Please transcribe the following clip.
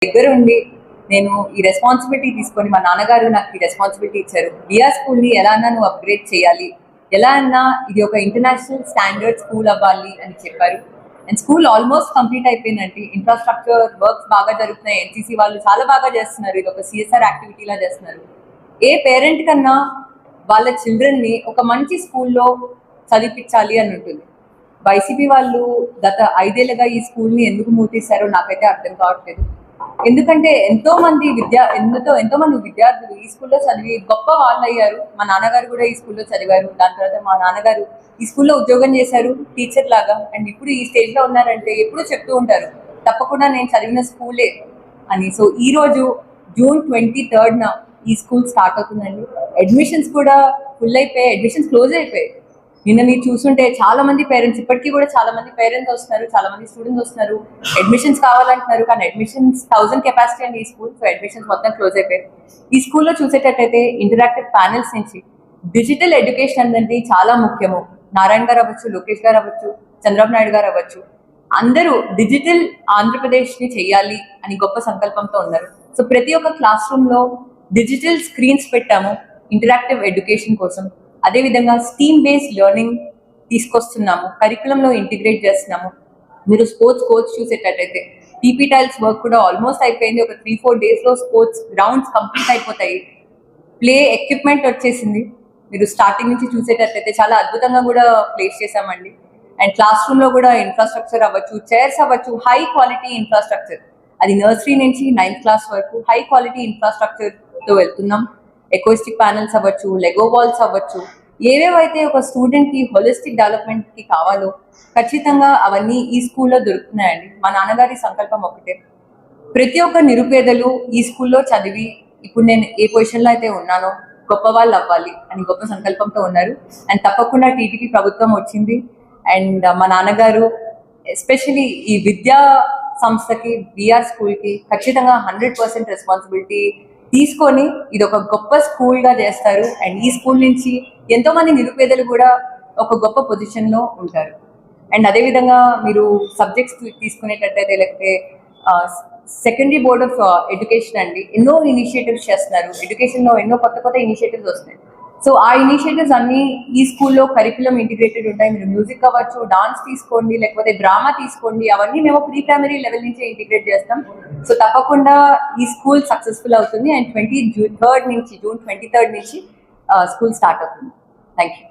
దగ్గర ఉండి నేను ఈ రెస్పాన్సిబిలిటీ తీసుకొని మా నాన్నగారు నాకు ఈ రెస్పాన్సిబిలిటీ ఇచ్చారు. బిఆర్ స్కూల్ని ఎలా అన్నా నువ్వు అప్గ్రేడ్ చేయాలి, ఎలా అన్నా ఇది ఒక ఇంటర్నేషనల్ స్టాండర్డ్ స్కూల్ అవ్వాలి అని చెప్పారు. అండ్ స్కూల్ ఆల్మోస్ట్ కంప్లీట్ అయిపోయిందండి. ఇన్ఫ్రాస్ట్రక్చర్ వర్క్స్ బాగా జరుగుతున్నాయి. ఎన్సీసీ వాళ్ళు చాలా బాగా చేస్తున్నారు. ఇది ఒక సిఎస్ఆర్ యాక్టివిటీలా చేస్తున్నారు. ఏ పేరెంట్ కన్నా వాళ్ళ చిల్డ్రన్ని ఒక మంచి స్కూల్లో చదివించాలి అని ఉంటుంది. వైసీపీ వాళ్ళు గత 5 ఏళ్ళుగా ఈ స్కూల్ని ఎందుకు మూతేశారో నాకైతే అర్థం కావట్లేదు. ఎందుకంటే ఎంతో మంది విద్యార్థులు ఈ స్కూల్లో చదివి గొప్ప వాళ్ళు అయ్యారు. మా నాన్నగారు కూడా ఈ స్కూల్లో చదివారు. దాని తర్వాత మా నాన్నగారు ఈ స్కూల్లో ఉద్యోగం చేశారు టీచర్ లాగా. అండ్ ఇప్పుడు ఈ స్టేజ్లో ఉన్నారంటే ఎప్పుడూ చెప్తూ ఉంటారు తప్పకుండా నేను చదివిన స్కూలే అని. సో ఈ రోజు జూన్ 23న ఈ స్కూల్ స్టార్ట్ అవుతుందండి. అడ్మిషన్స్ కూడా ఫుల్ అయిపోయాయి, అడ్మిషన్స్ క్లోజ్ అయిపోయాయి. నిన్న మీరు చూస్తుంటే చాలా మంది పేరెంట్స్, ఇప్పటికీ కూడా చాలా మంది పేరెంట్స్ వస్తున్నారు, చాలా మంది స్టూడెంట్స్ వస్తున్నారు, అడ్మిషన్స్ కావాలంటున్నారు. కానీ అడ్మిషన్స్ 1000 కెపాసిటీ అండి ఈ స్కూల్. సో అడ్మిషన్స్ మొత్తం క్లోజ్ అయిపోయాయి. ఈ స్కూల్లో చూసేటట్టయితే ఇంటరాక్టివ్ ప్యానెల్స్ నుంచి డిజిటల్ ఎడ్యుకేషన్ అనేది చాలా ముఖ్యము. నారాయణ గారు అవ్వచ్చు, లోకేష్ గారు అవ్వచ్చు, చంద్రబాబు నాయుడు గారు అవ్వచ్చు, అందరూ డిజిటల్ ఆంధ్రప్రదేశ్ని చేయాలి అని గొప్ప సంకల్పంతో ఉన్నారు. సో ప్రతి ఒక్క క్లాస్ రూమ్లో డిజిటల్ స్క్రీన్స్ పెట్టాము ఇంటరాక్టివ్ ఎడ్యుకేషన్ కోసం. అదేవిధంగా స్టీమ్ బేస్డ్ లెర్నింగ్ తీసుకొస్తున్నాము, కరికులంలో ఇంటిగ్రేట్ చేస్తున్నాము. మీరు స్పోర్ట్స్ కోచ్ చూసేటట్టయితే టీపీ టైల్స్ వర్క్ కూడా ఆల్మోస్ట్ అయిపోయింది. ఒక 3-4 డేస్లో స్పోర్ట్స్ గ్రౌండ్స్ కంప్లీట్ అయిపోతాయి. ప్లే ఎక్విప్మెంట్ వచ్చేసింది. మీరు స్టార్టింగ్ నుంచి చూసేటట్టయితే చాలా అద్భుతంగా కూడా ప్లేస్ చేశామండి. అండ్ క్లాస్ రూమ్లో కూడా ఇన్ఫ్రాస్ట్రక్చర్ అవ్వచ్చు, చైర్స్ అవ్వచ్చు, హై క్వాలిటీ ఇన్ఫ్రాస్ట్రక్చర్. అది నర్సరీ నుంచి 9th క్లాస్ వరకు హై క్వాలిటీ ఇన్ఫ్రాస్ట్రక్చర్తో వెళ్తున్నాం. ఎకోస్టిక్ ప్యానల్స్ అవ్వచ్చు, లెగో వాల్స్ అవ్వచ్చు, ఏవేవైతే ఒక స్టూడెంట్కి హోలిస్టిక్ డెవలప్మెంట్కి కావాలో ఖచ్చితంగా అవన్నీ ఈ స్కూల్లో దొరుకుతున్నాయండి. మా నాన్నగారి సంకల్పం ఒకటే, ప్రతి ఒక్క నిరుపేదలు ఈ స్కూల్లో చదివి ఇప్పుడు నేను ఏ పొజిషన్లో అయితే ఉన్నానో గొప్ప వాళ్ళు అవ్వాలి అని గొప్ప సంకల్పంతో ఉన్నారు. అండ్ తప్పకుండా టీడీపీ ప్రభుత్వం వచ్చింది. అండ్ మా నాన్నగారు ఎస్పెషలీ ఈ విద్యా సంస్థకి, బిఆర్ స్కూల్కి ఖచ్చితంగా 100% రెస్పాన్సిబిలిటీ తీసుకొని ఇది ఒక గొప్ప స్కూల్గా చేస్తారు. అండ్ ఈ స్కూల్ నుంచి ఎంతో మంది నిరుపేదలు కూడా ఒక గొప్ప పొజిషన్లో ఉంటారు. అండ్ అదేవిధంగా మీరు సబ్జెక్ట్స్ తీసుకునేటట్టయితే, లేకపోతే సెకండరీ బోర్డ్ ఆఫ్ ఎడ్యుకేషన్ అండి ఎన్నో ఇనిషియేటివ్స్ చేస్తున్నారు. ఎడ్యుకేషన్లో ఎన్నో కొత్త ఇనిషియేటివ్స్ వస్తున్నాయి. సో ఆ ఇనిషియేటివ్స్ అన్ని ఈ స్కూల్లో కరికులం ఇంటిగ్రేటెడ్ ఉంటాయి. మీరు మ్యూజిక్ అవ్వచ్చు, డాన్స్ తీసుకోండి, లేకపోతే డ్రామా తీసుకోండి, అవన్నీ మేము ప్రీ ప్రైమరీ లెవెల్ నుంచే ఇంటిగ్రేట్ చేస్తాం. సో తప్పకుండా ఈ స్కూల్ సక్సెస్ఫుల్ అవుతుంది. అండ్ జూన్ 23 నుంచి స్కూల్ స్టార్ట్ అవుతుంది. Thank you.